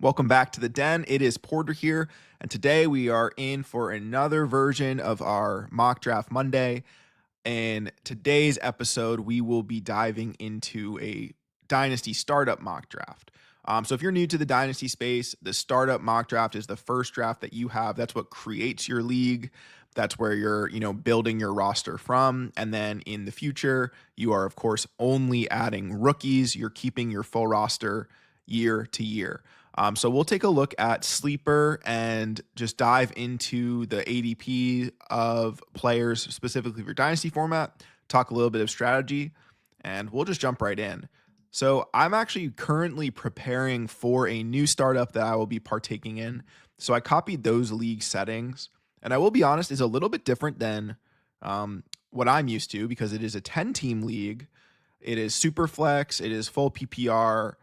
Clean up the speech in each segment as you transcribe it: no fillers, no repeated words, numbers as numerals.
Welcome back to the den. It is Porter here, and today we are in for another version of our Mock Draft Monday. In today's episode, we will be diving into a Dynasty startup mock draft. So if you're new to the Dynasty space, the startup mock draft is the first draft that you have. That's what creates your league. That's where you're, building your roster from. And then in the future, you are, of course, only adding rookies. You're keeping your full roster year to year. So we'll take a look at Sleeper and just dive into the ADP of players specifically for Dynasty format, talk a little bit of strategy, and we'll just jump right in. So I'm actually currently preparing for a new startup that I will be partaking in. So I copied those league settings, and I will be honest, is a little bit different than what I'm used to because it is a 10-team league. It is Superflex, it is full PPR,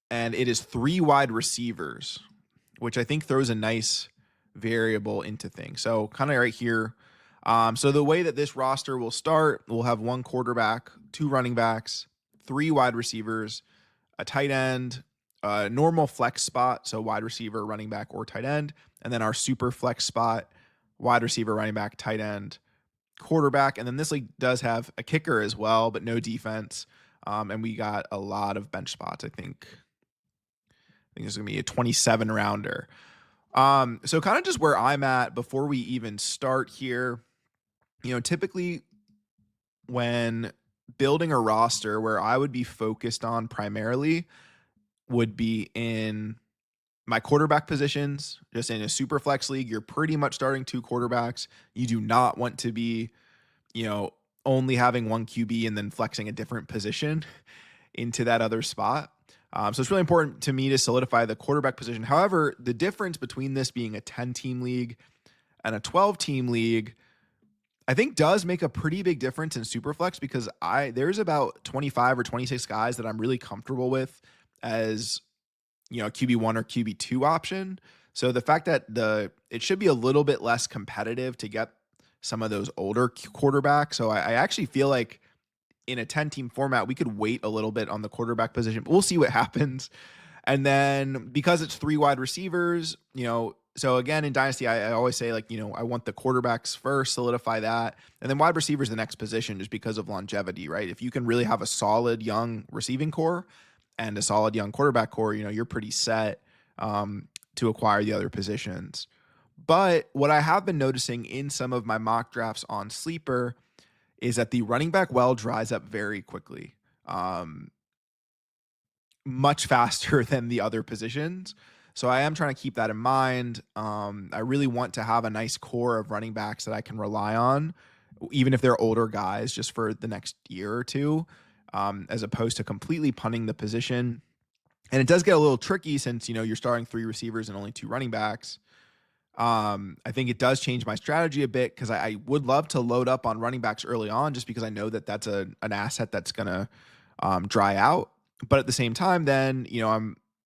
and it is 3 wide receivers, which I think throws a nice variable into things. So kind of right here. So the way that this roster will start, we'll have 1 quarterback, 2 running backs, 3 wide receivers, a tight end, a normal flex spot, so wide receiver, running back, or tight end, and then our super flex spot, wide receiver, running back, tight end, quarterback. And then this league does have a kicker as well, but no defense. And we got a lot of bench spots. I think this is gonna be a 27 rounder. So kind of just where I'm at before we even start here, typically when building a roster, where I would be focused on primarily would be in my quarterback positions. Just in a super flex league, you're pretty much starting 2 quarterbacks. You do not want to be, only having 1 QB and then flexing a different position into that other spot. So it's really important to me to solidify the quarterback position. However, the difference between this being a 10-team league and a 12-team league, I think does make a pretty big difference in Superflex because there's about 25 or 26 guys that I'm really comfortable with as, QB1 or QB2 option. So the fact that it should be a little bit less competitive to get some of those older quarterbacks. So I actually feel like in a 10-team format, we could wait a little bit on the quarterback position, but we'll see what happens. And then because it's 3 wide receivers, so again, in Dynasty, I always say I want the quarterbacks first, solidify that. And then wide receivers, the next position, just because of longevity, right? If you can really have a solid young receiving core and a solid young quarterback core, you're pretty set to acquire the other positions. But what I have been noticing in some of my mock drafts on Sleeper is that the running back well dries up very quickly, much faster than the other positions. So I am trying to keep that in mind. I really want to have a nice core of running backs that I can rely on, even if they're older guys, just for the next year or two, as opposed to completely punting the position. And it does get a little tricky since, you're starting 3 receivers and only 2 running backs. I think it does change my strategy a bit because I would love to load up on running backs early on just because I know that that's an asset that's going to dry out. But at the same time, then,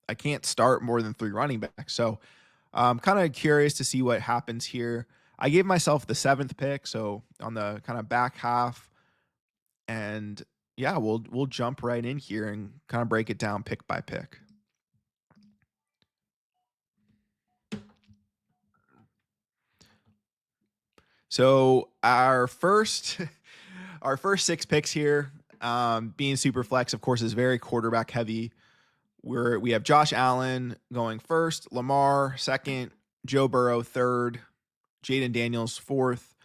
I can't start more than 3 running backs. So I'm kind of curious to see what happens here. I gave myself the 7th pick, so on the kind of back half. And yeah, we'll jump right in here and kind of break it down pick by pick. So our first 6 picks here, being super flex, of course, is very quarterback heavy. We have Josh Allen going first, Lamar second, Joe Burrow third, Jaden Daniels fourth,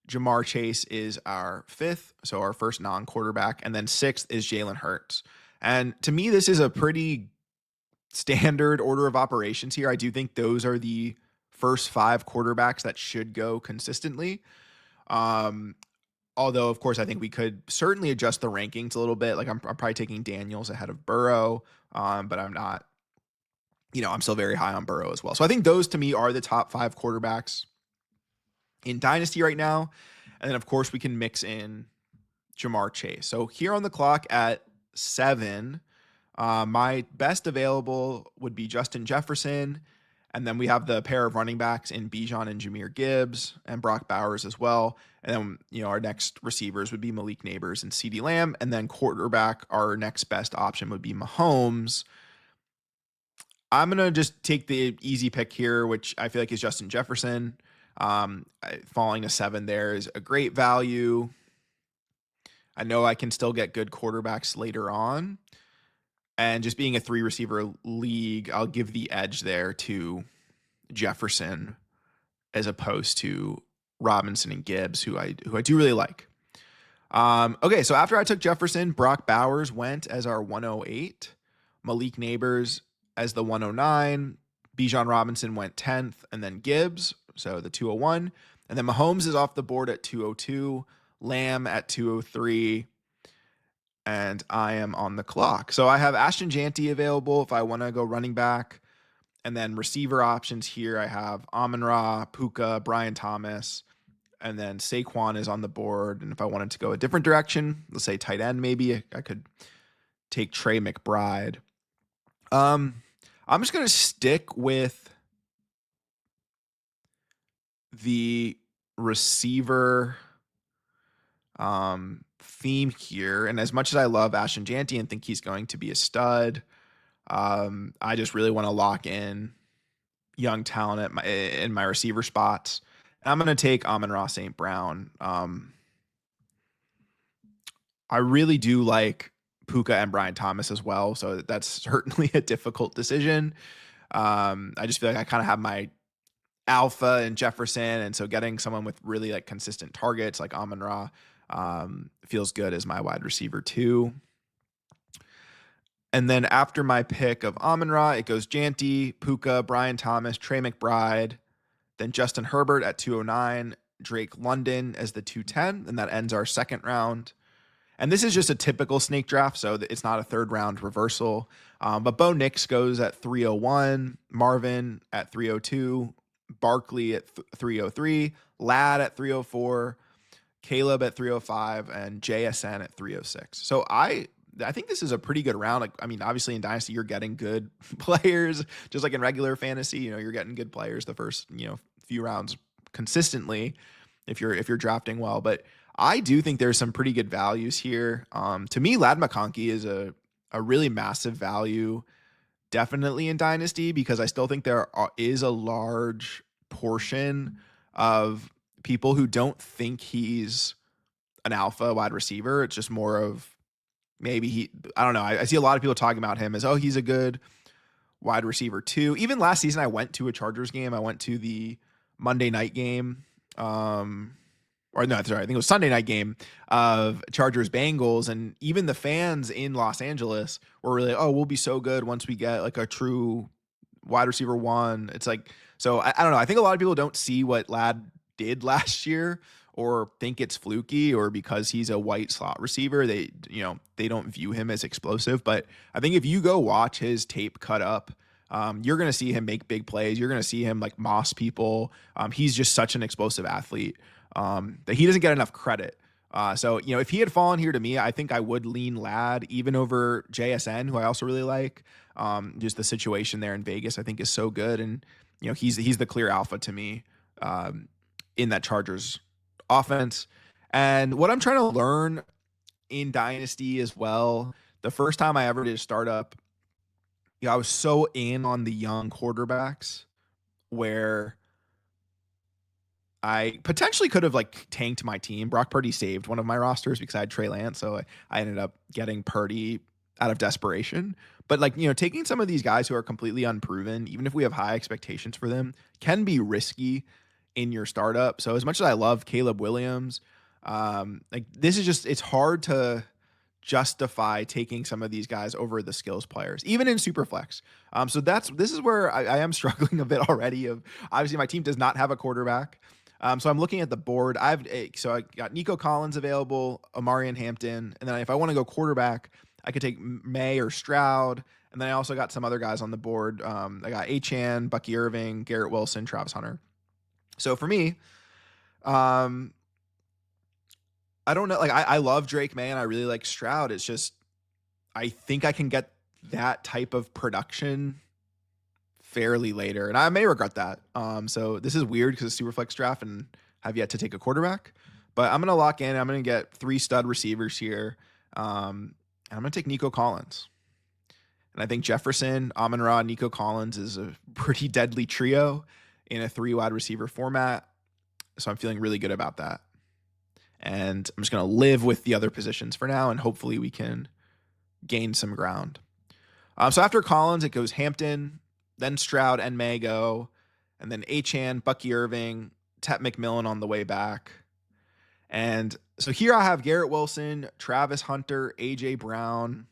Jamar Chase is our 5th, so our first non-quarterback, and then 6th is Jalen Hurts. And to me, this is a pretty standard order of operations here. I do think those are the first 5 quarterbacks that should go consistently. Although, of course, I think we could certainly adjust the rankings a little bit. Like I'm probably taking Daniels ahead of Burrow, but I'm not, I'm still very high on Burrow as well. So I think those to me are the top 5 quarterbacks in Dynasty right now. And then, of course, we can mix in Jamar Chase. So here on the clock at 7, my best available would be Justin Jefferson. And then we have the pair of running backs in Bijan and Jahmyr Gibbs and Brock Bowers as well. And then, our next receivers would be Malik Neighbors and CeeDee Lamb. And then quarterback, our next best option would be Mahomes. I'm going to just take the easy pick here, which I feel like is Justin Jefferson. Falling to 7 there is a great value. I know I can still get good quarterbacks later on. And just being a 3 receiver league, I'll give the edge there to Jefferson as opposed to Robinson and Gibbs, who I do really like. Okay, so after I took Jefferson, Brock Bowers went as our 108, Malik Neighbors as the 109, Bijan Robinson went 10th, and then Gibbs, so the 201, and then Mahomes is off the board at 202, Lamb at 203, and I am on the clock. So I have Ashton Janty available if I want to go running back. And then receiver options here, I have Amon-Ra, Puka, Brian Thomas, and then Saquon is on the board. And if I wanted to go a different direction, let's say tight end, maybe I could take Trey McBride. I'm just going to stick with the receiver theme here. And as much as I love Ashton Janty and think he's going to be a stud, I just really want to lock in young talent in my receiver spots. And I'm going to take Amon-Ra St. Brown. I really do like Puka and Brian Thomas as well, so that's certainly a difficult decision. I just feel like I kind of have my alpha in Jefferson, and so getting someone with really like consistent targets like Amon-Ra feels good as my wide receiver too. And then after my pick of Amon-Ra, it goes Janty, Puka, Brian Thomas, Trey McBride, then Justin Herbert at 209, Drake London as the 210, and that ends our second round. And this is just a typical snake draft, so it's not a third round reversal. But Bo Nix goes at 301, Marvin at 302, Barkley at 303, Ladd at 304, Caleb at 305, and JSN at 306. So I think this is a pretty good round. Like, I mean, obviously in Dynasty, you're getting good players, just like in regular fantasy, you're getting good players the first, few rounds consistently if you're drafting well. But I do think there's some pretty good values here. To me, Ladd McConkey is a really massive value, definitely in Dynasty, because I still think there is a large portion of people who don't think he's an alpha wide receiver. It's just more of maybe I don't know. I see a lot of people talking about him as, oh, he's a good wide receiver too. Even last season, I went to a Chargers game. I went to the Monday night game. Or no, sorry, I think it was Sunday night game of Chargers Bengals. And even the fans in Los Angeles were really, oh, we'll be so good once we get like a true wide receiver one. It's like, so I don't know. I think a lot of people don't see what Ladd did last year or think it's fluky or because he's a white slot receiver, they don't view him as explosive. But I think if you go watch his tape cut up, you're going to see him make big plays. You're going to see him like moss people. He's just such an explosive athlete that he doesn't get enough credit. So if he had fallen here to me, I think I would lean Ladd even over JSN, who I also really like. Just the situation there in Vegas, I think is so good. And, he's the clear alpha to me in that Chargers offense. And what I'm trying to learn in Dynasty as well, the first time I ever did a startup, I was so in on the young quarterbacks where I potentially could have like tanked my team. Brock Purdy saved one of my rosters because I had Trey Lance, so I ended up getting Purdy out of desperation. But like, taking some of these guys who are completely unproven, even if we have high expectations for them, can be risky in your startup. So as much as I love Caleb Williams, like this is just, it's hard to justify taking some of these guys over the skills players, even in Superflex. So this is where I am struggling a bit already. Of obviously my team does not have a quarterback. So I'm looking at the board. I got Nico Collins available, Amarian Hampton, and then if I want to go quarterback, I could take May or Stroud, and then I also got some other guys on the board. I got Achane, Bucky Irving, Garrett Wilson, Travis Hunter. So for me, I don't know. Like I love Drake May and I really like Stroud. It's just I think I can get that type of production fairly later, and I may regret that. So this is weird because it's Superflex draft and have yet to take a quarterback. But I'm gonna lock in. I'm gonna get 3 stud receivers here. And I'm gonna take Nico Collins. And I think Jefferson, Amon-Ra, Nico Collins is a pretty deadly trio in a 3 wide receiver format. So I'm feeling really good about that. And I'm just going to live with the other positions for now, and hopefully we can gain some ground. So after Collins, it goes Hampton, then Stroud and Mago, and then Achane, Bucky Irving, Tet McMillan on the way back. And so here I have Garrett Wilson, Travis Hunter, A.J. Brown.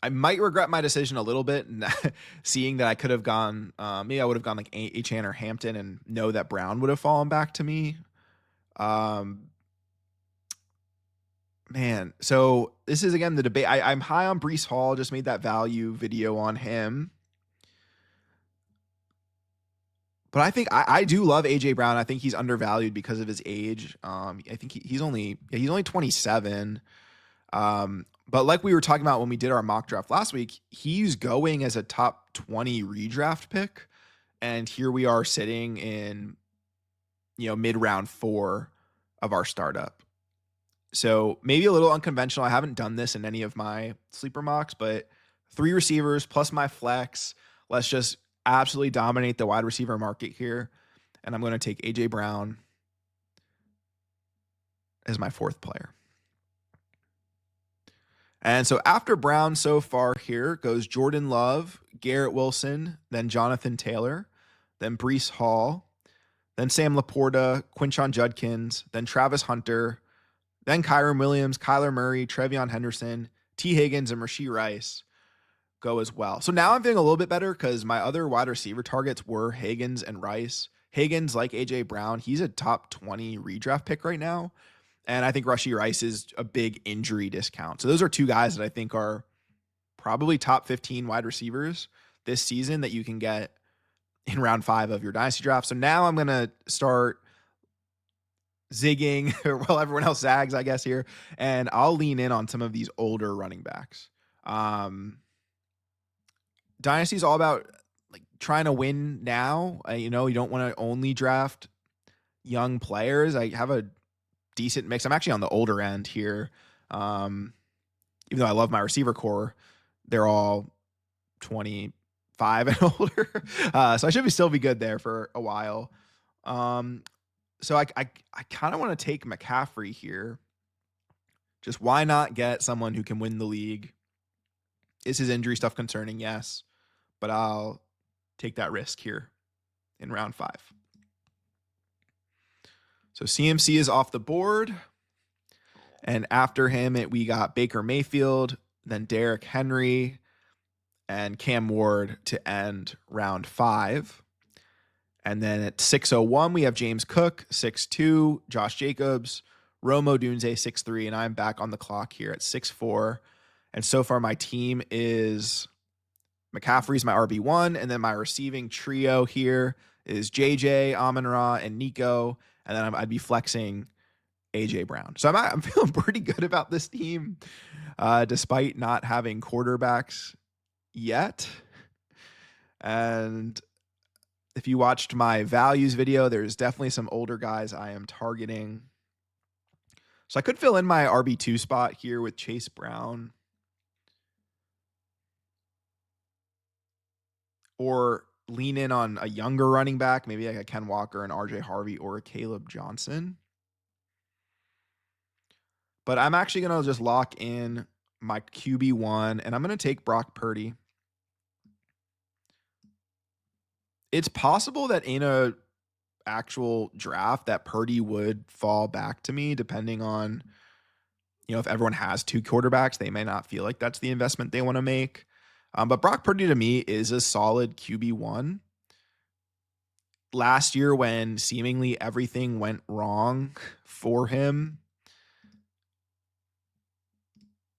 I might regret my decision a little bit, seeing that I could have gone, maybe I would have gone like Achane or Hampton and know that Brown would have fallen back to me. Man, so this is again the debate. I'm high on Breece Hall. Just made that value video on him. But I think I do love AJ Brown. I think he's undervalued because of his age. I think he's only 27. But like we were talking about when we did our mock draft last week, he's going as a top 20 redraft pick. And here we are sitting in, mid round 4 of our startup. So maybe a little unconventional. I haven't done this in any of my sleeper mocks, but 3 receivers plus my flex. Let's just absolutely dominate the wide receiver market here. And I'm going to take AJ Brown as my 4th player. And so after Brown so far here goes Jordan Love, Garrett Wilson, then Jonathan Taylor, then Breece Hall, then Sam Laporta, Quinshon Judkins, then Travis Hunter, then Kyren Williams, Kyler Murray, Trevion Henderson, T. Higgins, and Rashee Rice go as well. So now I'm feeling a little bit better because my other wide receiver targets were Higgins and Rice. Higgins, like AJ Brown, he's a top 20 redraft pick right now. And I think Rashee Rice is a big injury discount. So those are 2 guys that I think are probably top 15 wide receivers this season that you can get in round 5 of your dynasty draft. So now I'm going to start zigging while everyone else zags, I guess, here. And I'll lean in on some of these older running backs. Dynasty is all about like trying to win now. You don't want to only draft young players. I have a decent mix. I'm actually on the older end here. Even though I love my receiver core, they're all 25 and older. So I should still be good there for a while. So I kind of want to take McCaffrey here. Just why not get someone who can win the league? Is his injury stuff concerning? Yes. But I'll take that risk here in round 5. So CMC is off the board. And after him, we got Baker Mayfield, then Derrick Henry, and Cam Ward to end round 5. And then at 6:01, we have James Cook, 6'2", Josh Jacobs, Rome Odunze, 6'3", and I'm back on the clock here at 6'4". And so far, my team is McCaffrey's my RB1, and then my receiving trio here is JJ, Amon-Ra, and Nico, and then I'd be flexing AJ Brown. So I'm feeling pretty good about this team, despite not having quarterbacks yet. And if you watched my values video, there's definitely some older guys I am targeting. So I could fill in my RB2 spot here with Chase Brown. Or lean in on a younger running back, maybe like a Ken Walker, an RJ Harvey, or a Caleb Johnson. But I'm actually going to just lock in my QB1, and I'm going to take Brock Purdy. It's possible that in a actual draft that Purdy would fall back to me, depending on, if everyone has 2 quarterbacks, they may not feel like that's the investment they want to make. But Brock Purdy to me is a solid QB1. Last year, when seemingly everything went wrong for him,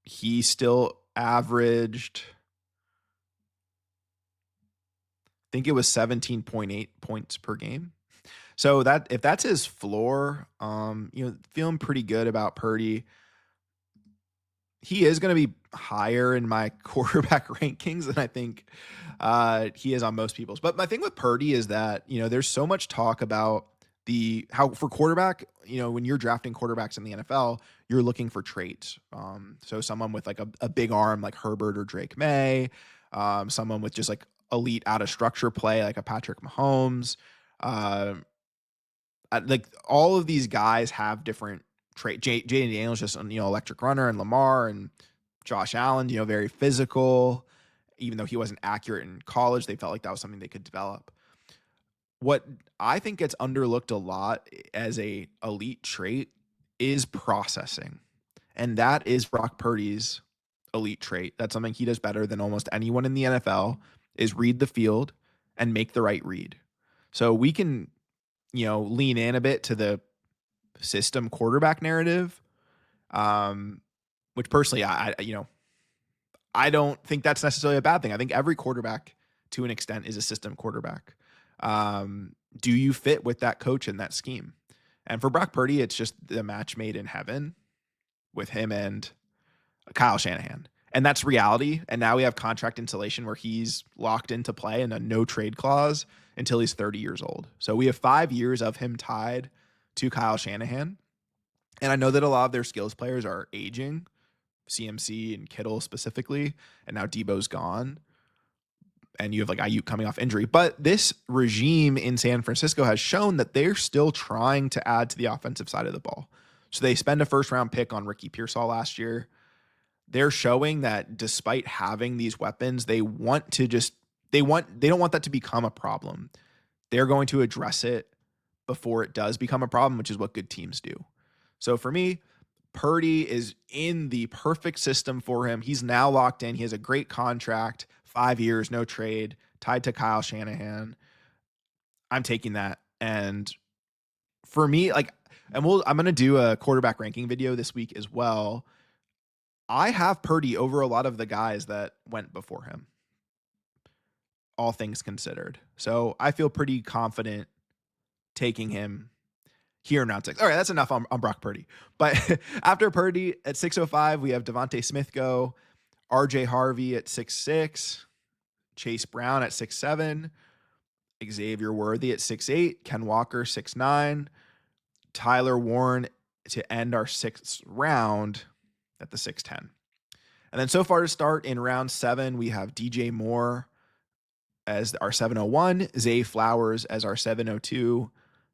he still averaged, I think it was 17.8 points per game. So that if that's his floor, feeling pretty good about Purdy. He is going to be higher in my quarterback rankings than I think he is on most people's. But my thing with Purdy is that, there's so much talk about how for quarterback, when you're drafting quarterbacks in the NFL, you're looking for traits. So someone with like a big arm like Herbert or Drake May, someone with just like elite out of structure play like a Patrick Mahomes. Uh, like all of these guys have different traits. Jaden Daniels just electric runner, and Lamar and Josh Allen, very physical. Even though he wasn't accurate in college, they felt like that was something they could develop. What I think gets underlooked a lot as a elite trait is processing. And that is Brock Purdy's elite trait. That's something he does better than almost anyone in the NFL is read the field and make the right read. So we can, lean in a bit to the system quarterback narrative. Which personally, I don't think that's necessarily a bad thing. I think every quarterback to an extent is a system quarterback. Do you fit with that coach and that scheme? And for Brock Purdy, it's just the match made in heaven with him and Kyle Shanahan. And that's reality. And now we have contract insulation where he's locked into play and a no trade clause until he's 30 years old. So we have 5 years of him tied to Kyle Shanahan. And I know that a lot of their skills players are aging, CMC and Kittle specifically, and now Debo's gone. And you have like Ayuk coming off injury. But this regime in San Francisco has shown that they're still trying to add to the offensive side of the ball. So they spend a first round pick on Ricky Pearsall last year. They're showing that despite having these weapons, they don't want that to become a problem. They're going to address it before it does become a problem, which is what good teams do. So for me, Purdy is in the perfect system for him. He's now locked in. He has a great contract, 5 years, no trade, tied to Kyle Shanahan. I'm taking that. And for me, I'm going to do a quarterback ranking video this week as well. I have Purdy over a lot of the guys that went before him, all things considered. So I feel pretty confident taking him here in round 6. All right, that's enough on Brock Purdy. But after Purdy at 605, we have Devontae Smith go, RJ Harvey at 6'6", Chase Brown at 6'7", Xavier Worthy at 6'8", Ken Walker 6'9", Tyler Warren to end our 6th round at the 6'10". And then so far to start in round 7, we have DJ Moore as our 701, Zay Flowers as our 702,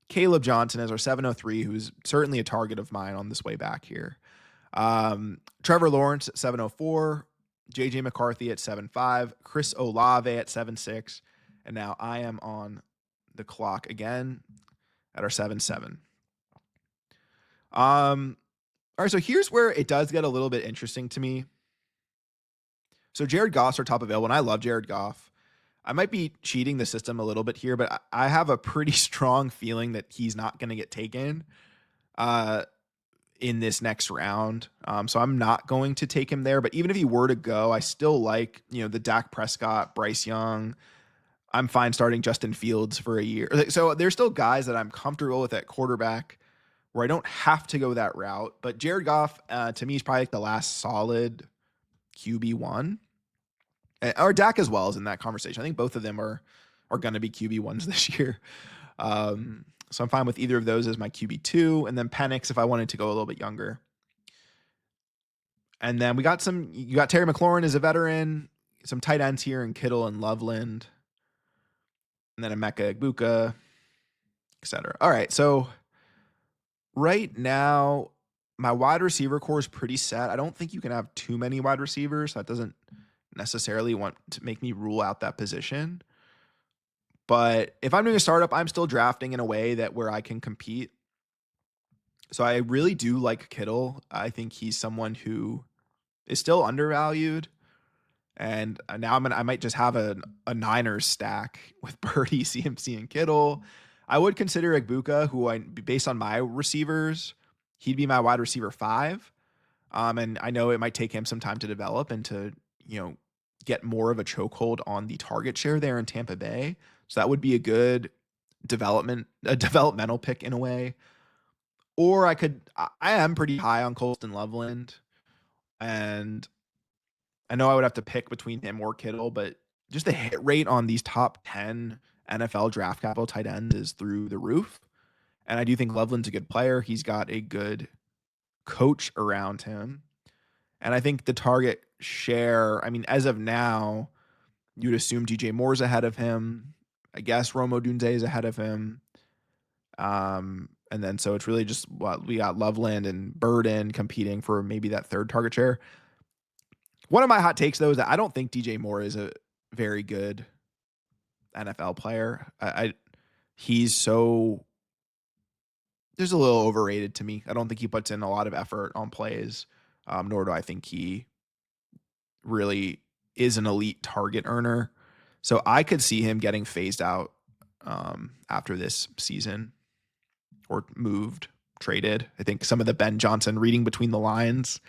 Caleb Johnson as our 703, who's certainly a target of mine on this way back here. Trevor Lawrence at 704, JJ McCarthy at 7.5, Chris Olave at 7.6, and now I am on the clock again at our 7.7. All right, so here's where it does get a little bit interesting to me. So Jared Goff's our top available, and I love Jared Goff. I might be cheating the system a little bit here, but I have a pretty strong feeling that he's not going to get taken in this next round. So I'm not going to take him there. But even if he were to go, I still like, the Dak Prescott, Bryce Young. I'm fine starting Justin Fields for a year. So there's still guys that I'm comfortable with at quarterback where I don't have to go that route. But Jared Goff, to me, is probably like the last solid QB1. Or Dak as well is in that conversation. I think both of them are going to be QB1s this year. So I'm fine with either of those as my QB2. And then Penix if I wanted to go a little bit younger. And then you got Terry McLaurin as a veteran, some tight ends here in Kittle and Loveland. And then Emeka Egbuka, etc. All right, so right now, my wide receiver core is pretty set. I don't think you can have too many wide receivers. That doesn't necessarily want to make me rule out that position. But if I'm doing a startup, I'm still drafting in a way that where I can compete. So I really do like Kittle. I think he's someone who is still undervalued. And now I might just have a Niners stack with Purdy, CMC, and Kittle. I would consider Egbuka, who based on my receivers, he'd be my wide receiver 5. And I know it might take him some time to develop and to, get more of a chokehold on the target share there in Tampa Bay. So that would be a good developmental pick in a way. Or I am pretty high on Colston Loveland. And I know I would have to pick between him or Kittle, but just the hit rate on these top 10 NFL draft capital tight ends is through the roof. And I do think Loveland's a good player. He's got a good coach around him. And I think the target share, I mean, as of now, you'd assume DJ Moore's ahead of him. I guess Rome Odunze is ahead of him. And then so it's really just what we got Loveland and Burden competing for maybe that third target share. One of my hot takes, though, is that I don't think DJ Moore is a very good NFL player. He's so there's a little overrated to me. I don't think he puts in a lot of effort on plays, nor do I think he really is an elite target earner. So I could see him getting phased out after this season or moved, traded. I think some of the Ben Johnson reading between the lines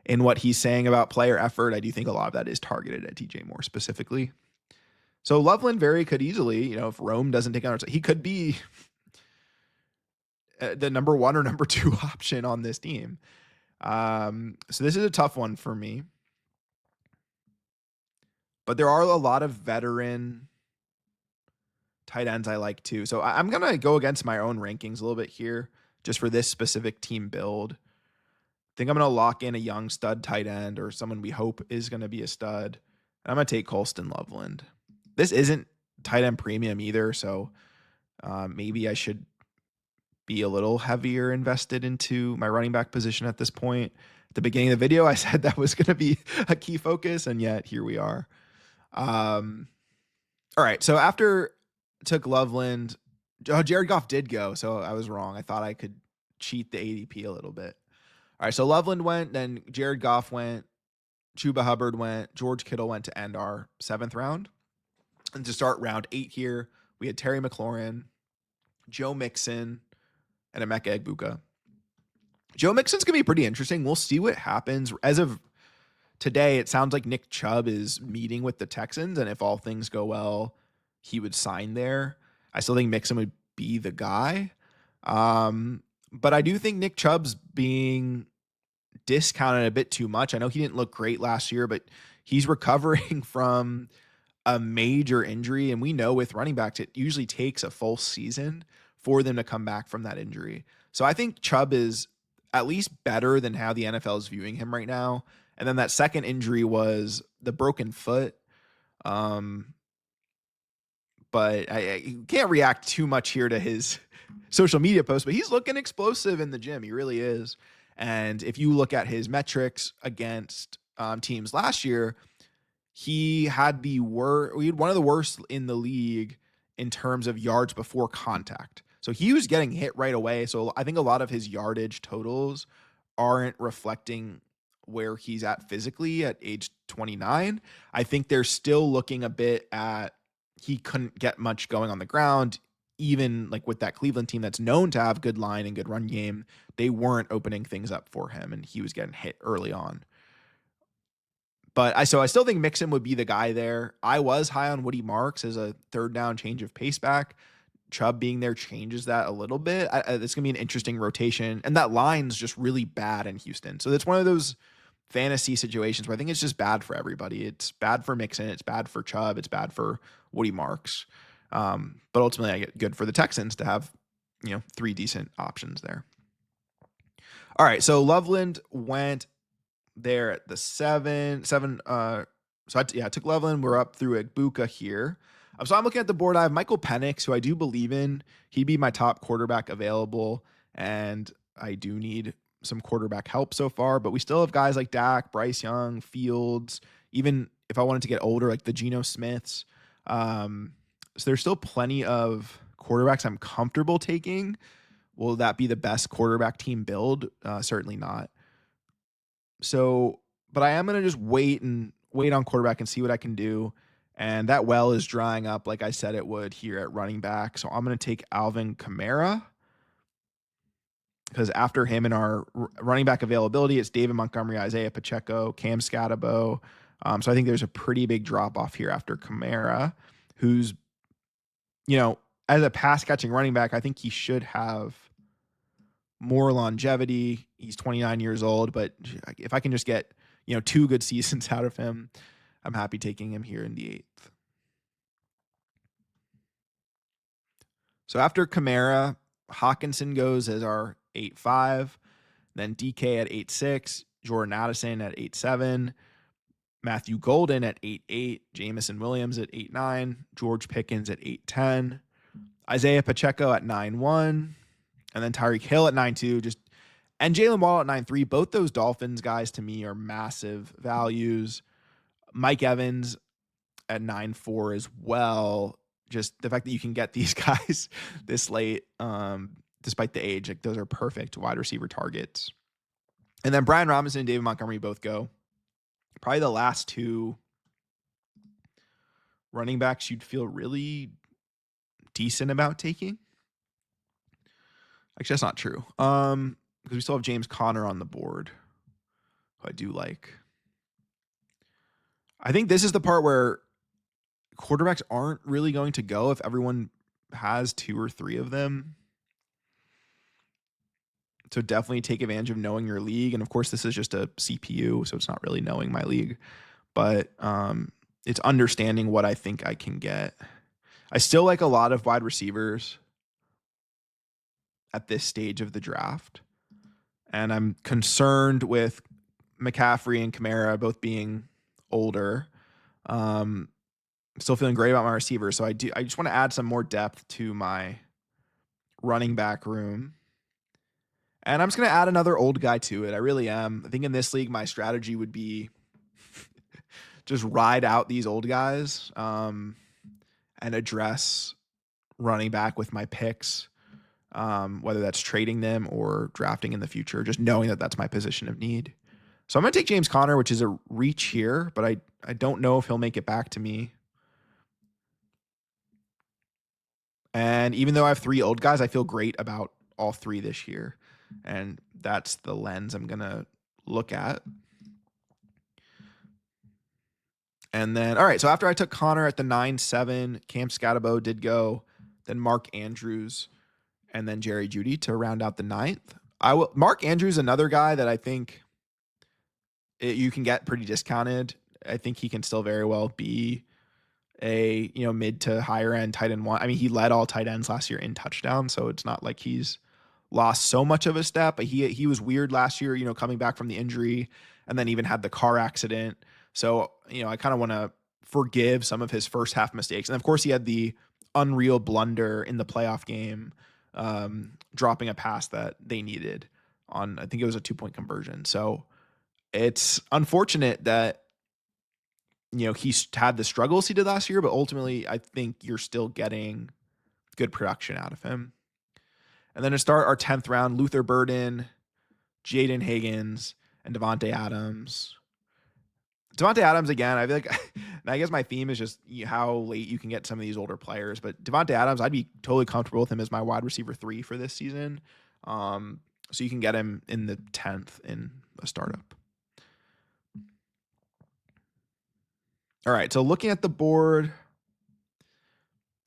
in what he's saying about player effort, I do think a lot of that is targeted at DJ Moore specifically. So Loveland could easily, if Rome doesn't take on, he could be the number one or number two option on this team. So this is a tough one for me. But there are a lot of veteran tight ends I like too. So I'm going to go against my own rankings a little bit here just for this specific team build. I think I'm going to lock in a young stud tight end or someone we hope is going to be a stud. And I'm going to take Colston Loveland. This isn't tight end premium either, so maybe I should be a little heavier invested into my running back position at this point. At the beginning of the video, I said that was going to be a key focus, and yet here we are. All right, so after took Loveland, Jared Goff did go, so I was wrong. I thought I could cheat the ADP a little bit. All right, so Loveland went, then Jared Goff went, Chuba Hubbard went, George Kittle went to end our 7th round. And to start round 8 here, we had Terry McLaurin, Joe Mixon, and Emeka Egbuka. Joe Mixon's going to be pretty interesting. We'll see what happens. As of today, it sounds like Nick Chubb is meeting with the Texans, and if all things go well, he would sign there. I still think Mixon would be the guy. But I do think Nick Chubb's being discounted a bit too much. I know he didn't look great last year, but he's recovering from a major injury. And we know with running backs, it usually takes a full season for them to come back from that injury. So I think Chubb is at least better than how the NFL is viewing him right now. And then that second injury was the broken foot. But I can't react too much here to his social media posts, but he's looking explosive in the gym. He really is. And if you look at his metrics against teams last year, he had one of the worst in the league in terms of yards before contact. So he was getting hit right away. So I think a lot of his yardage totals aren't reflecting where he's at physically at age 29. I think they're still looking a bit at he couldn't get much going on the ground. Even like with that Cleveland team that's known to have good line and good run game, they weren't opening things up for him, and he was getting hit early on. But I still think Mixon would be the guy there. I was high on Woody Marks as a third down change of pace back. Chubb being there changes that a little bit. It's going to be an interesting rotation. And that line's just really bad in Houston. So it's one of those fantasy situations where I think it's just bad for everybody. It's bad for Mixon. It's bad for Chubb. It's bad for Woody Marks. But ultimately, I get good for the Texans to have, 3 decent options there. All right. So Loveland went there at the 7. I took Loveland. We're up through Egbuka here. So I'm looking at the board. I have Michael Penix, who I do believe in. He'd be my top quarterback available, and I do need some quarterback help so far. But we still have guys like Dak, Bryce Young, Fields. Even if I wanted to get older, like the Geno Smiths. So there's still plenty of quarterbacks I'm comfortable taking. Will that be the best quarterback team build? Certainly not. So, but I am going to just wait on quarterback and see what I can do. And that well is drying up like I said it would here at running back. So I'm going to take Alvin Kamara, because after him in our running back availability, it's David Montgomery, Isaiah Pacheco, Cam Scatabo. So I think there's a pretty big drop off here after Kamara, who's, as a pass catching running back, I think he should have more longevity. He's 29 years old, but if I can just get, 2 good seasons out of him, I'm happy taking him here in the 8th. So after Kamara, Hawkinson goes as our 8-5. Then DK at 8-6. Jordan Addison at 8-7. Matthew Golden at 8-8. Jamison Williams at 8-9. George Pickens at 8-10. Isaiah Pacheco at 9-1. And then Tyreek Hill at 9-2. And Jalen Waddle at 9-3. Both those Dolphins guys to me are massive values. Mike Evans at 9-4 as well. Just the fact that you can get these guys this late, despite the age, like those are perfect wide receiver targets. And then Brian Robinson and David Montgomery both go. Probably the last two running backs you'd feel really decent about taking. Actually, that's not true. Because we still have James Conner on the board, who I do like. I think this is the part where quarterbacks aren't really going to go if everyone has 2 or 3 of them. So definitely take advantage of knowing your league. And of course, this is just a CPU, so it's not really knowing my league. But it's understanding what I think I can get. I still like a lot of wide receivers at this stage of the draft. And I'm concerned with McCaffrey and Kamara both being older. Still feeling great about my receivers. So I just want to add some more depth to my running back room. And I'm just going to add another old guy to it. I really am. I think in this league, my strategy would be just ride out these old guys and address running back with my picks, whether that's trading them or drafting in the future, just knowing that that's my position of need. So I'm going to take James Conner, which is a reach here, but I don't know if he'll make it back to me. And even though I have 3 old guys, I feel great about all 3 this year. And that's the lens I'm going to look at. And then, all right, so after I took Conner at the 9-7, Cam Scatabo did go, then Mark Andrews, and then Jerry Jeudy to round out the 9th. Mark Andrews, another guy that I think you can get pretty discounted. I think he can still very well be a mid to higher end tight end 1. I mean, he led all tight ends last year in touchdowns, so it's not like he's lost so much of a step. But he was weird last year, coming back from the injury, and then even had the car accident. So I kind of want to forgive some of his first half mistakes. And of course, he had the unreal blunder in the playoff game, dropping a pass that they needed on, I think it was a 2-point conversion. So it's unfortunate that he's had the struggles he did last year, but ultimately I think you're still getting good production out of him. And then to start our 10th round, Luther Burden, Jaden Higgins, and Devontae Adams. Devontae Adams, again, I feel like, and I guess my theme is just how late you can get some of these older players, but Devontae Adams, I'd be totally comfortable with him as my wide receiver 3 for this season. So you can get him in the 10th in a startup. All right, so looking at the board,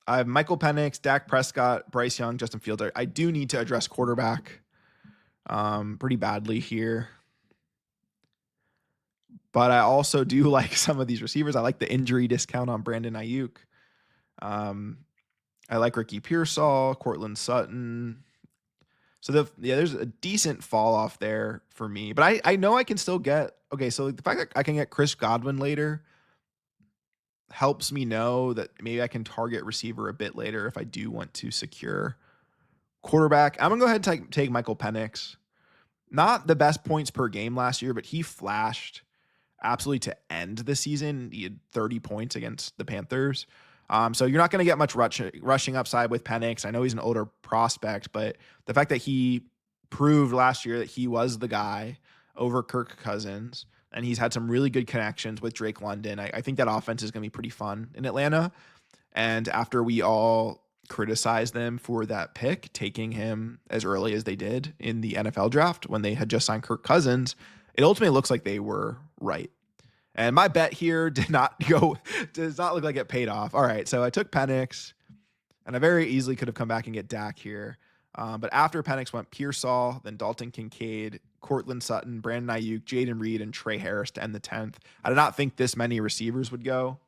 I have Michael Penix, Dak Prescott, Bryce Young, Justin Fields. I do need to address quarterback pretty badly here. But I also do like some of these receivers. I like the injury discount on Brandon Ayuk. I like Ricky Pearsall, Cortland Sutton. So there's a decent fall off there for me. But I know I can still get, okay, so the fact that I can get Chris Godwin later helps me know that maybe I can target receiver a bit later if I do want to secure quarterback. I'm going to go ahead and take Michael Penix. Not the best points per game last year, but he flashed absolutely to end the season. He had 30 points against the Panthers. So you're not going to get much rushing upside with Penix. I know he's an older prospect, but the fact that he proved last year that he was the guy over Kirk Cousins, and he's had some really good connections with Drake London. I think that offense is going to be pretty fun in Atlanta. And after we all criticized them for that pick, taking him as early as they did in the NFL draft when they had just signed Kirk Cousins, it ultimately looks like they were right. And my bet here does not look like it paid off. All right, so I took Penix, and I very easily could have come back and get Dak here. But after Penix went Pearsall, then Dalton Kincaid, Cortland Sutton, Brandon Ayuk, Jaden Reed, and Trey Harris to end the 10th. I did not think this many receivers would go.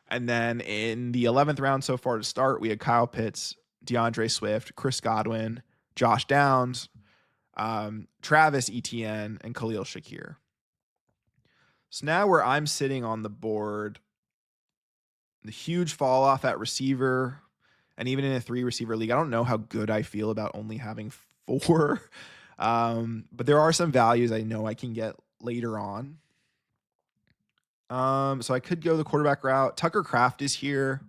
And then in the 11th round so far to start, we had Kyle Pitts, DeAndre Swift, Chris Godwin, Josh Downs, Travis Etienne, and Khalil Shakir. So now where I'm sitting on the board, the huge fall off at receiver, and even in a 3-receiver league, I don't know how good I feel about only having 4. But there are some values I know I can get later on. So I could go the quarterback route. Tucker Kraft is here.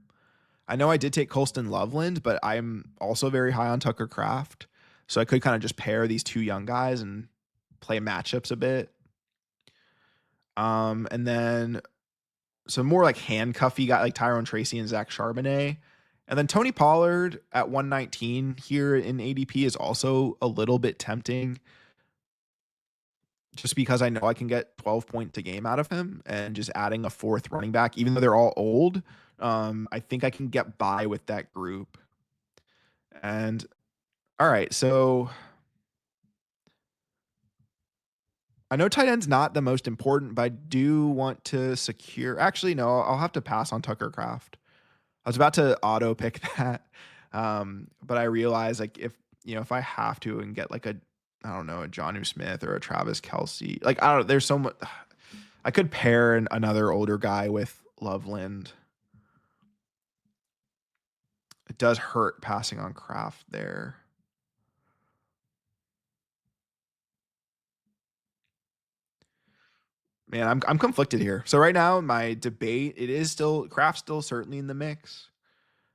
I know I did take Colston Loveland, but I'm also very high on Tucker Kraft. So I could kind of just pair these 2 young guys and play matchups a bit. And then some more like handcuffy guy like Tyrone Tracy and Zach Charbonnet. And then Tony Pollard at 119 here in ADP is also a little bit tempting, just because I know I can get 12 points a game out of him, and just adding a 4th running back, even though they're all old, I think I can get by with that group. And all right, so I know tight end's not the most important, but I do want to secure. Actually, no, I'll have to pass on Tucker Kraft. I was about to auto pick that, but I realized like if I have to and get like a Jonnu Smith or a Travis Kelce, like I don't know, there's so much. I could pair another older guy with Loveland. It does hurt passing on Kraft there. Man, I'm conflicted here. So right now, my debate, it is still Kraft's still certainly in the mix.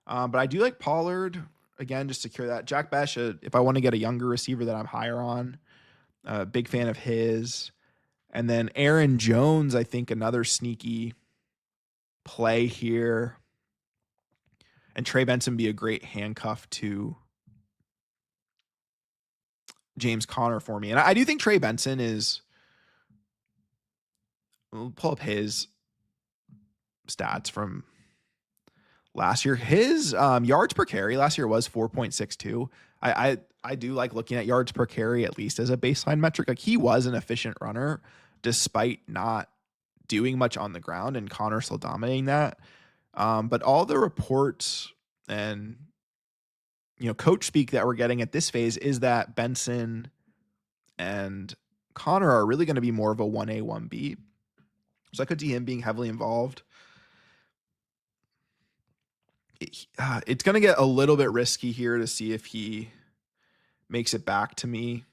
But I do like Pollard again, just secure that. Jack Besh, if I want to get a younger receiver that I'm higher on, big fan of his. And then Aaron Jones, I think another sneaky play here. And Trey Benson be a great handcuff to James Conner for me. And I do think Trey Benson is. We'll pull up his stats from last year. His yards per carry last year was 4.62. I do like looking at yards per carry at least as a baseline metric. Like he was an efficient runner despite not doing much on the ground, and Connor still dominating that. But all the reports and coach speak that we're getting at this phase is that Benson and Connor are really going to be more of a 1A, 1B. So I could see him being heavily involved. It's going to get a little bit risky here to see if he makes it back to me.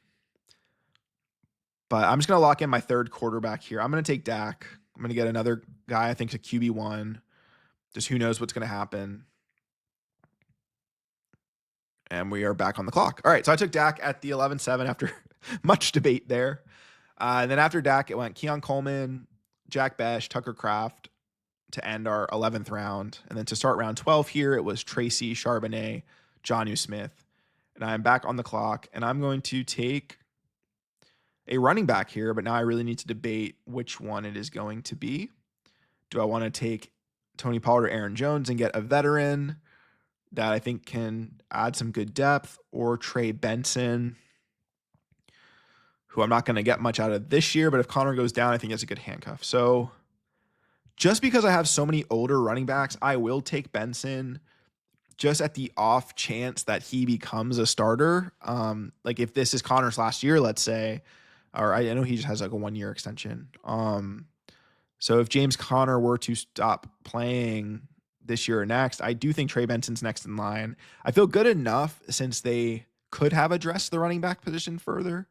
But I'm just going to lock in my 3rd quarterback here. I'm going to take Dak. I'm going to get another guy I think is a QB1. Just who knows what's going to happen. And we are back on the clock. All right, so I took Dak at the 11-7 after much debate there. And then after Dak, it went Keon Coleman, Jack Besh, Tucker Kraft to end our 11th round. And then to start round 12 here, it was Tracy, Charbonnet, Jonnu Smith. And I'm back on the clock, and I'm going to take a running back here, but now I really need to debate which one it is going to be. Do I want to take Tony Pollard or Aaron Jones and get a veteran that I think can add some good depth, or Trey Benson, who I'm not going to get much out of this year, but if Connor goes down, I think that's a good handcuff. So just because I have so many older running backs, I will take Benson just at the off chance that he becomes a starter. Like if this is Connor's last year, let's say, or I know he just has like a 1-year extension. So if James Conner were to stop playing this year or next, I do think Trey Benson's next in line. I feel good enough since they could have addressed the running back position further,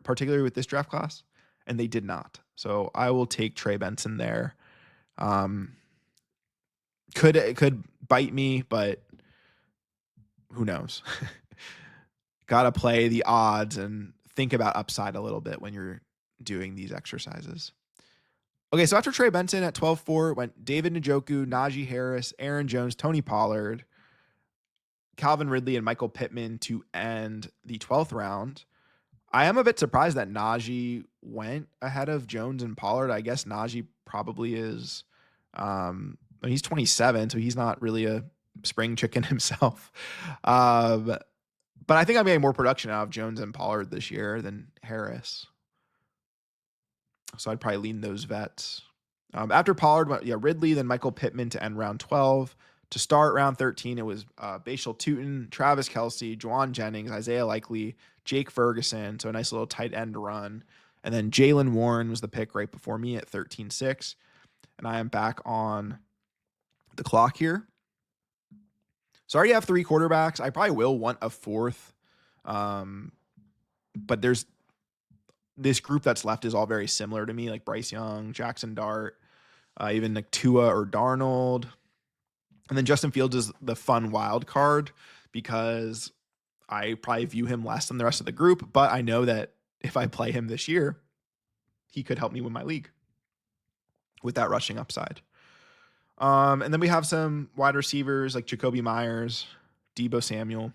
particularly with this draft class, and they did not. So I will take Trey Benson there. It could bite me, but who knows? Got to play the odds and think about upside a little bit when you're doing these exercises. Okay, so after Trey Benson at 12-4 went David Njoku, Najee Harris, Aaron Jones, Tony Pollard, Calvin Ridley, and Michael Pittman to end the 12th round. I am a bit surprised that Najee went ahead of Jones and Pollard. I guess Najee probably is, he's 27, so he's not really a spring chicken himself. But I think I'm getting more production out of Jones and Pollard this year than Harris. So I'd probably lean those vets. After Pollard, Ridley, then Michael Pittman to end round 12. To start round 13, it was Bashal Tutin, Travis Kelce, Juwan Jennings, Isaiah Likely, Jake Ferguson. So a nice little tight end run. And then Jalen Warren was the pick right before me at 13-6. And I am back on the clock here. So I already have 3 quarterbacks. I probably will want a 4th. But there's this group that's left is all very similar to me, like Bryce Young, Jackson Dart, even like Tua or Darnold. And then Justin Fields is the fun wild card because I probably view him less than the rest of the group, but I know that if I play him this year, he could help me win my league with that rushing upside. And then we have some wide receivers like Jacoby Myers, Deebo Samuel,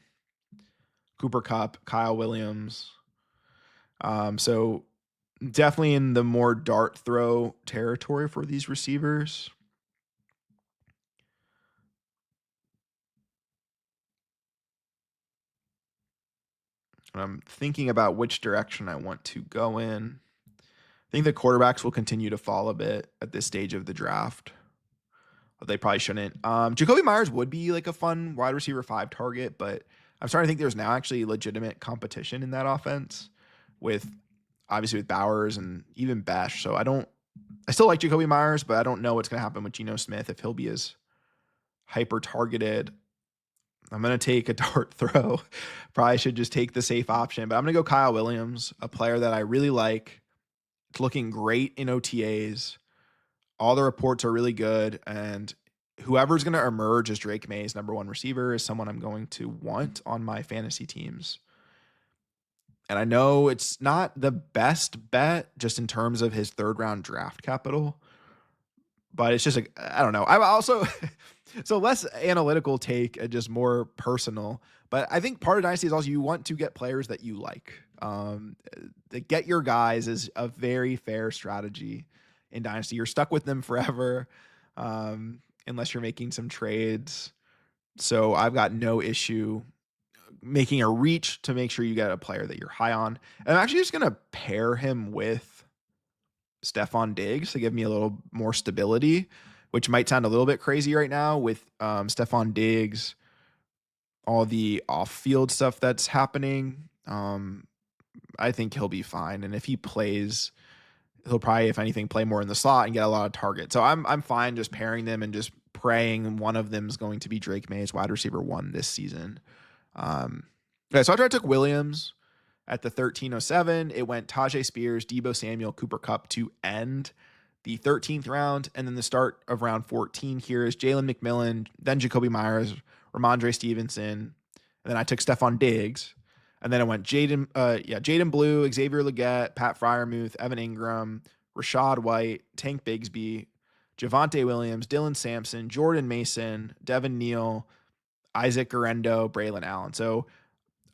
Cooper Kupp, Kyle Williams. So definitely in the more dart throw territory for these receivers. I'm thinking about which direction I want to go in. I think the quarterbacks will continue to fall a bit at this stage of the draft. But they probably shouldn't. Jacoby Myers would be like a fun wide receiver 5 target, but I'm starting to think there's now actually legitimate competition in that offense with obviously with Bowers and even Bash. So I still like Jacoby Myers, but I don't know what's going to happen with Geno Smith if he'll be as hyper targeted. I'm going to take a dart throw. Probably should just take the safe option, but I'm going to go Kyle Williams, a player that I really like. It's looking great in OTAs. All the reports are really good, and whoever's going to emerge as Drake May's number 1 receiver is someone I'm going to want on my fantasy teams. And I know it's not the best bet just in terms of his 3rd round draft capital, but it's just like, I don't know. I'm also, so less analytical take and just more personal, but I think part of Dynasty is also you want to get players that you like. Get your guys is a very fair strategy in Dynasty. You're stuck with them forever, unless you're making some trades. So I've got no issue making a reach to make sure you get a player that you're high on. And I'm actually just going to pair him with Stephon Diggs to give me a little more stability, which might sound a little bit crazy right now with Stephon Diggs, all the off-field stuff that's happening. I think he'll be fine. And if he plays, he'll probably, if anything, play more in the slot and get a lot of targets. So I'm fine just pairing them and just praying one of them is going to be Drake May's wide receiver 1 this season. Okay, so after I took Williams at the 1307, it went Tajay Spears, Deebo Samuel, Cooper Kupp to end the 13th round. And then the start of round 14 here is Jalen McMillan, then Jacoby Myers, Ramondre Stevenson. And then I took Stephon Diggs. And then it went Jaden Blue, Xavier Legette, Pat Freiermuth, Evan Ingram, Rashad White, Tank Bigsby, Javonte Williams, Dylan Sampson, Jordan Mason, Devin Neal, Isaac Garendo, Braylon Allen. So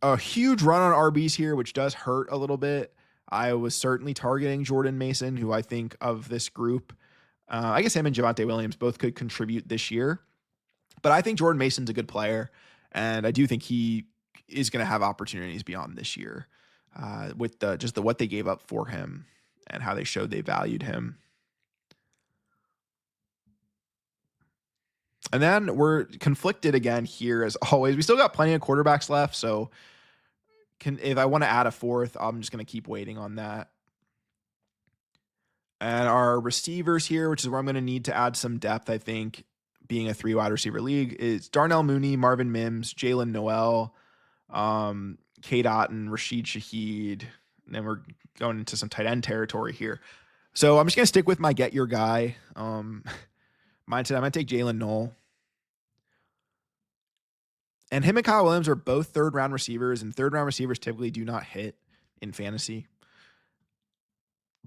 a huge run on RBs here, which does hurt a little bit. I was certainly targeting Jordan Mason, who I think of this group, I guess him and Javonte Williams both could contribute this year. But I think Jordan Mason's a good player, and I do think he is going to have opportunities beyond this year with what they gave up for him and how they showed they valued him. And then we're conflicted again here as always. We still got plenty of quarterbacks left, so if I want to add a 4th, I'm just going to keep waiting on that. And our receivers here, which is where I'm going to need to add some depth, I think, being a 3 wide receiver league, is Darnell Mooney, Marvin Mims, Jalen Noel, Cade Otton, Rashid Shaheed. And then we're going into some tight end territory here. So I'm just going to stick with my get your guy mindset. I'm going to take Jalen Noel. And him and Kyle Williams are both 3rd round receivers, and 3rd round receivers typically do not hit in fantasy.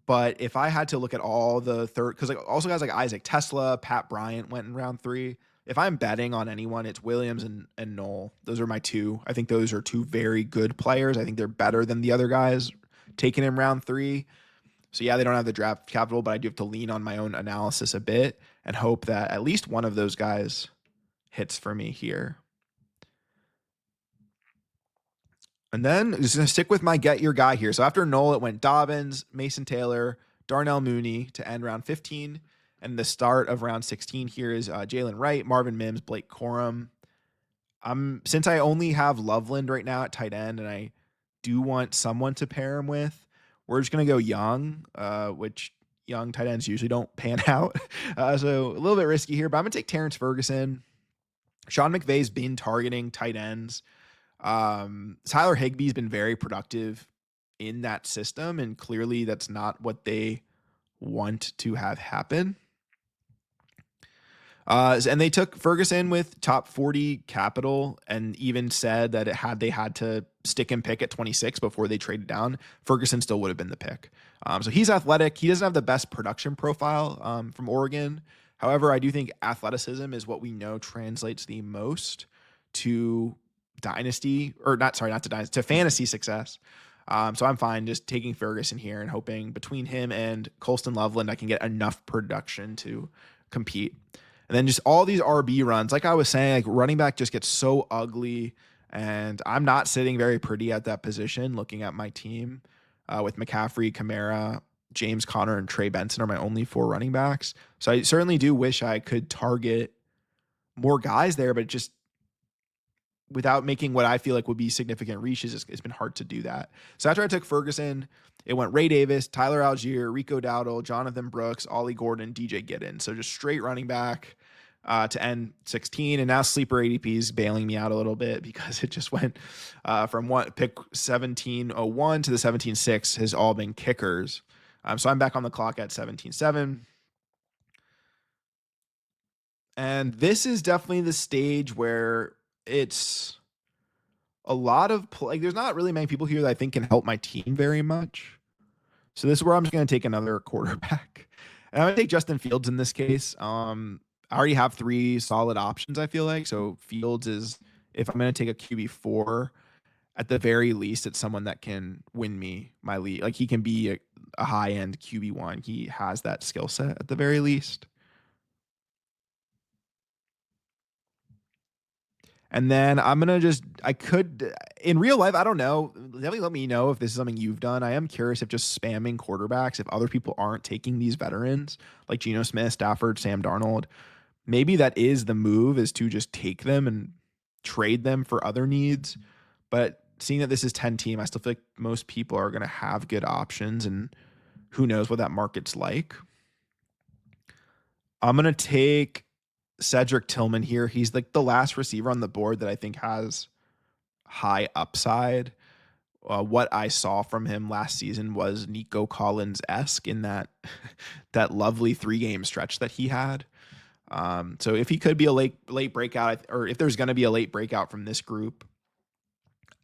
But if I had to look at all the because like also guys like Isaac Tesla, Pat Bryant went in round 3. If I'm betting on anyone, it's Williams and Noel. Those are my 2. I think those are 2 very good players. I think they're better than the other guys taken in round 3. So yeah, they don't have the draft capital, but I do have to lean on my own analysis a bit and hope that at least one of those guys hits for me here. And then just going to stick with my get your guy here. So after Noel, it went Dobbins, Mason Taylor, Darnell Mooney to end round 15. And the start of round 16 here is Jalen Wright, Marvin Mims, Blake Corum. Since I only have Loveland right now at tight end, and I do want someone to pair him with, we're just gonna go young, which young tight ends usually don't pan out. So a little bit risky here, but I'm gonna take Terrence Ferguson. Sean McVay's been targeting tight ends. Tyler Higbee's been very productive in that system, and clearly that's not what they want to have happen. And they took Ferguson with top 40 capital, and even said that they had to stick and pick at 26 before they traded down, Ferguson still would have been the pick. So he's athletic. He doesn't have the best production profile from Oregon. However, I do think athleticism is what we know translates the most to dynasty, or not to dynasty, to fantasy success. So I'm fine just taking Ferguson here and hoping between him and Colston Loveland, I can get enough production to compete. And then just all these RB runs, like I was saying, like running back just gets so ugly, and I'm not sitting very pretty at that position. Looking at my team with McCaffrey, Kamara, James Conner, and Trey Benson are my only 4 running backs. So I certainly do wish I could target more guys there, but just without making what I feel like would be significant reaches, it's been hard to do that. So after I took Ferguson, it went Ray Davis, Tyler Algier, Rico Dowdle, Jonathan Brooks, Ollie Gordon, DJ Giddens. So just straight running back to end 16. And now sleeper ADP is bailing me out a little bit because it just went from pick 1701 to the 17.6 has all been kickers. So I'm back on the clock at 17.7. And this is definitely the stage where it's a lot of like there's not really many people here that I think can help my team very much. So this is where I'm just going to take another quarterback. And I'm going to take Justin Fields in this case. I already have 3 solid options, I feel like. So Fields is, if I'm going to take a QB4, at the very least, it's someone that can win me my league. Like he can be a high-end QB1. He has that skill set at the very least. And then I'm going to in real life, I don't know. Definitely let me know if this is something you've done. I am curious if just spamming quarterbacks, if other people aren't taking these veterans like Geno Smith, Stafford, Sam Darnold, maybe that is the move, is to just take them and trade them for other needs. But seeing that this is 10 team, I still feel like most people are going to have good options, and who knows what that market's like. I'm going to take Cedric Tillman here. He's like the last receiver on the board that I think has high upside. What I saw from him last season was Nico Collins-esque in that lovely 3-game stretch that he had. So if he could be a late breakout, or if there's going to be a late breakout from this group,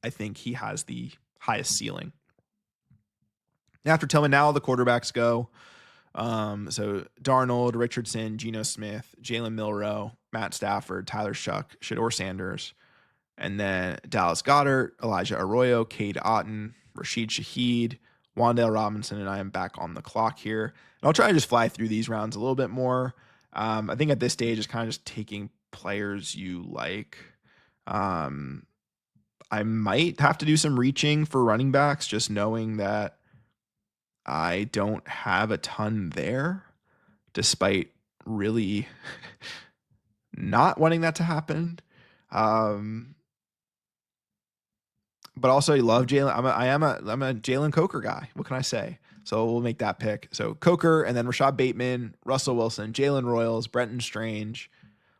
I think he has the highest ceiling. After Tillman, now all the quarterbacks go. So Darnold, Richardson, Geno Smith, Jalen Milroe, Matt Stafford, Tyler Shuck, Shedeur Sanders, and then Dallas Goedert, Elijah Arroyo, Cade Otton, Rashid Shaheed, Wan'Dale Robinson, and I am back on the clock here. And I'll try to just fly through these rounds a little bit more. I think at this stage, it's kind of just taking players you like. I might have to do some reaching for running backs, just knowing that I don't have a ton there, despite really not wanting that to happen. But also I love Jalen. I'm a Jalen Coker guy. What can I say? So we'll make that pick. So Coker, and then Rashad Bateman, Russell Wilson, Jalen Royals, Brenton Strange,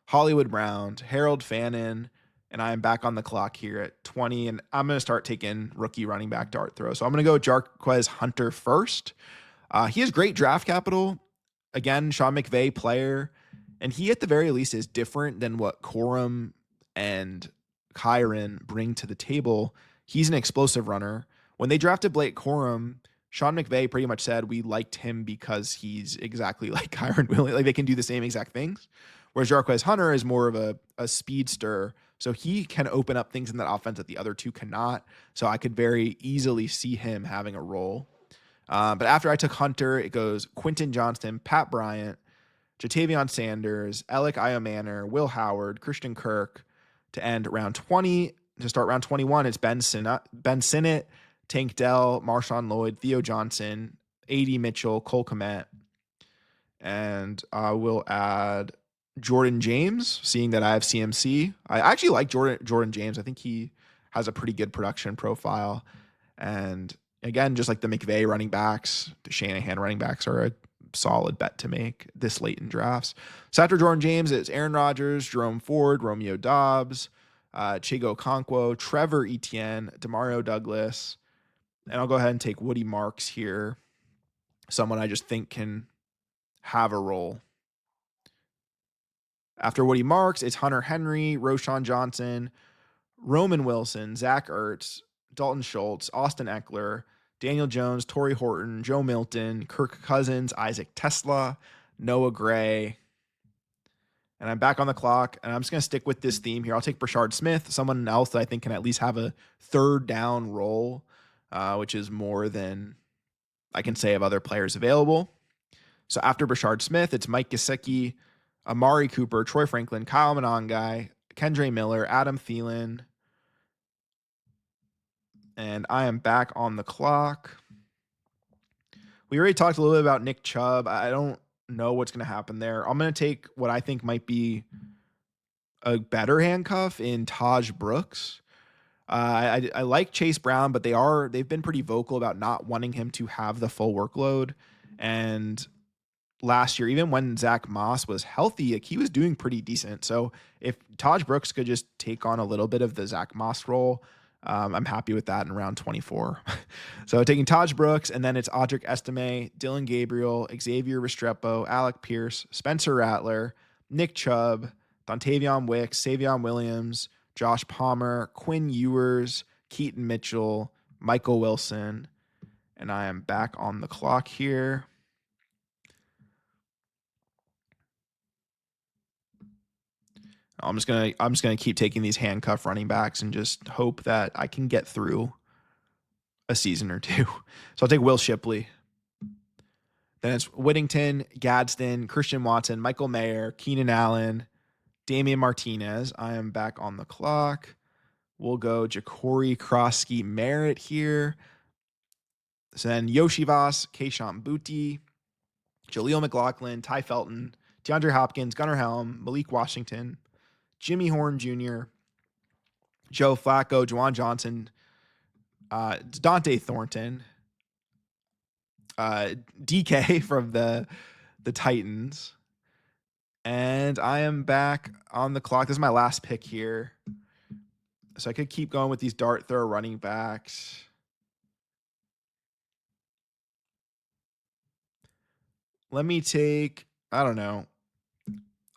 Hollywood Brown, Harold Fannin, and I am back on the clock here at 20, and I'm going to start taking rookie running back dart throw. So I'm going to go Jarquez Hunter first. He has great draft capital. Again, Sean McVay player, and he at the very least is different than what Corum and Kyron bring to the table. He's an explosive runner. When they drafted Blake Corum, Sean McVay pretty much said we liked him because he's exactly like Kyron Williams. Like they can do the same exact things. Whereas Jarquez Hunter is more of a speedster. So he can open up things in that offense that the other two cannot. So I could very easily see him having a role. But after I took Hunter, it goes Quentin Johnston, Pat Bryant, Jatavion Sanders, Alec Iomanner, Will Howard, Christian Kirk to end round 20. To start round 21, it's Ben Sinnott, Tank Dell, Marshawn Lloyd, Theo Johnson, A.D. Mitchell, Cole Kmet. And I will add Jordan James, seeing that I have CMC. I actually like Jordan James. I think he has a pretty good production profile. And again, just like the McVay running backs, the Shanahan running backs are a solid bet to make this late in drafts. So after Jordan James, it's Aaron Rodgers, Jerome Ford, Romeo Dobbs, Chigo Okonkwo, Trevor Etienne, Demario Douglas. And I'll go ahead and take Woody Marks here. Someone I just think can have a role. After Woody Marks, it's Hunter Henry, Roshan Johnson, Roman Wilson, Zach Ertz, Dalton Schultz, Austin Eckler, Daniel Jones, Torrey Horton, Joe Milton, Kirk Cousins, Isaac Tesla, Noah Gray. And I'm back on the clock, and I'm just going to stick with this theme here. I'll take Brashard Smith, someone else that I think can at least have a third down role, which is more than I can say of other players available. So after Brashard Smith, it's Mike Gesicki, Amari Cooper, Troy Franklin, Kyle Monangai, Kendre Miller, Adam Thielen. And I am back on the clock. We already talked a little bit about Nick Chubb. I don't know what's going to happen there. I'm going to take what I think might be a better handcuff in Taj Brooks. I like Chase Brown, but they've been pretty vocal about not wanting him to have the full workload. And last year, even when Zach Moss was healthy, like, he was doing pretty decent. So if Taj Brooks could just take on a little bit of the Zach Moss role, I'm happy with that in round 24. So taking Taj Brooks, and then it's Audric Estime, Dylan Gabriel, Xavier Restrepo, Alec Pierce, Spencer Rattler, Nick Chubb, Dontavion Wicks, Savion Williams, Josh Palmer, Quinn Ewers, Keaton Mitchell, Michael Wilson. And I am back on the clock here. I'm just gonna keep taking these handcuff running backs and just hope that I can get through a season or two. So I'll take Will Shipley. Then it's Whittington, Gadsden, Christian Watson, Michael Mayer, Keenan Allen, Damian Martinez. I am back on the clock. We'll go Ja'Cory Krosky Merritt here. So then Yoshi Voss, Keishon Boutte, Jaleel McLaughlin, Ty Felton, DeAndre Hopkins, Gunnar Helm, Malik Washington, Jimmy Horn Jr., Joe Flacco, Juwan Johnson, Dante Thornton, DK from the Titans. And I am back on the clock. This is my last pick here. So I could keep going with these dart throw running backs. Let me take, I don't know.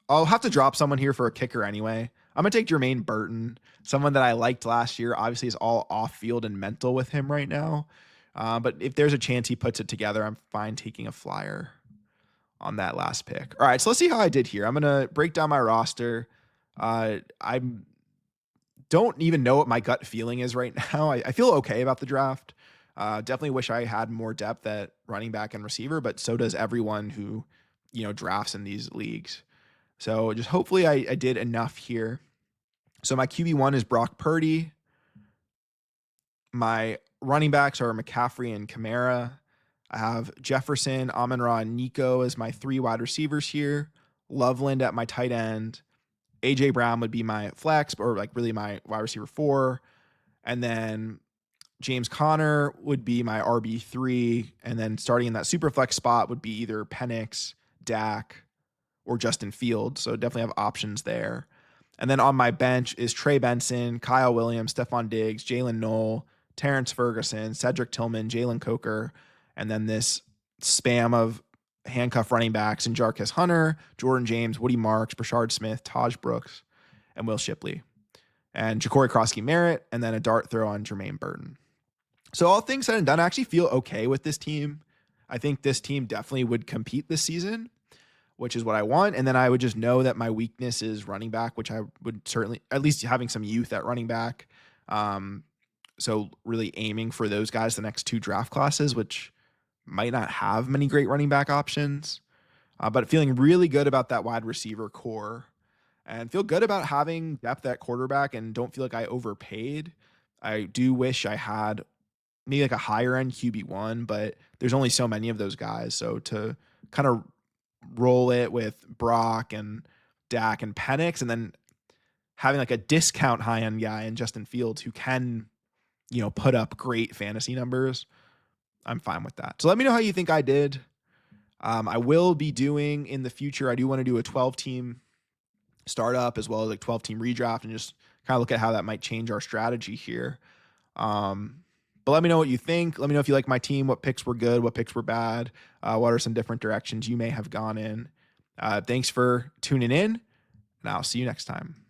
I'll have to drop someone here for a kicker anyway. I'm going to take Jermaine Burton, someone that I liked last year. Obviously, it's all off field and mental with him right now. But if there's a chance he puts it together, I'm fine taking a flyer on that last pick. All right, so let's see how I did here. I'm going to break down my roster. I don't even know what my gut feeling is right now. I feel okay about the draft. Definitely wish I had more depth at running back and receiver, but so does everyone who, drafts in these leagues. So just hopefully I did enough here. So my QB1 is Brock Purdy. My running backs are McCaffrey and Kamara. I have Jefferson, Amon-Ra, and Nico as my 3 wide receivers here. Loveland at my tight end. AJ Brown would be my flex, or like really my wide receiver 4. And then James Conner would be my RB3. And then starting in that super flex spot would be either Penix, Dak, or Justin Fields. So definitely have options there. And then on my bench is Trey Benson, Kyle Williams, Stephon Diggs, Jalen Knoll, Terrence Ferguson, Cedric Tillman, Jalen Coker, and then this spam of handcuff running backs and Jarquez Hunter, Jordan James, Woody Marks, Brashard Smith, Taj Brooks, and Will Shipley. And Ja'Cory Krosky Merritt, and then a dart throw on Jermaine Burton. So all things said and done, I actually feel okay with this team. I think this team definitely would compete this season, which is what I want. And then I would just know that my weakness is running back, which I would certainly, at least having some youth at running back. So really aiming for those guys the next 2 draft classes, which might not have many great running back options, but feeling really good about that wide receiver core and feel good about having depth at quarterback and don't feel like I overpaid. I do wish I had maybe like a higher end QB1, but there's only so many of those guys. So to kind of roll it with Brock and Dak and Penix, and then having like a discount high end guy in Justin Fields who can, put up great fantasy numbers, I'm fine with that. So let me know how you think I did. I will be doing in the future, I do want to do a 12 team startup as well as like 12 team redraft and just kind of look at how that might change our strategy here. But let me know what you think. Let me know if you like my team, what picks were good, what picks were bad, what are some different directions you may have gone in. Thanks for tuning in, and I'll see you next time.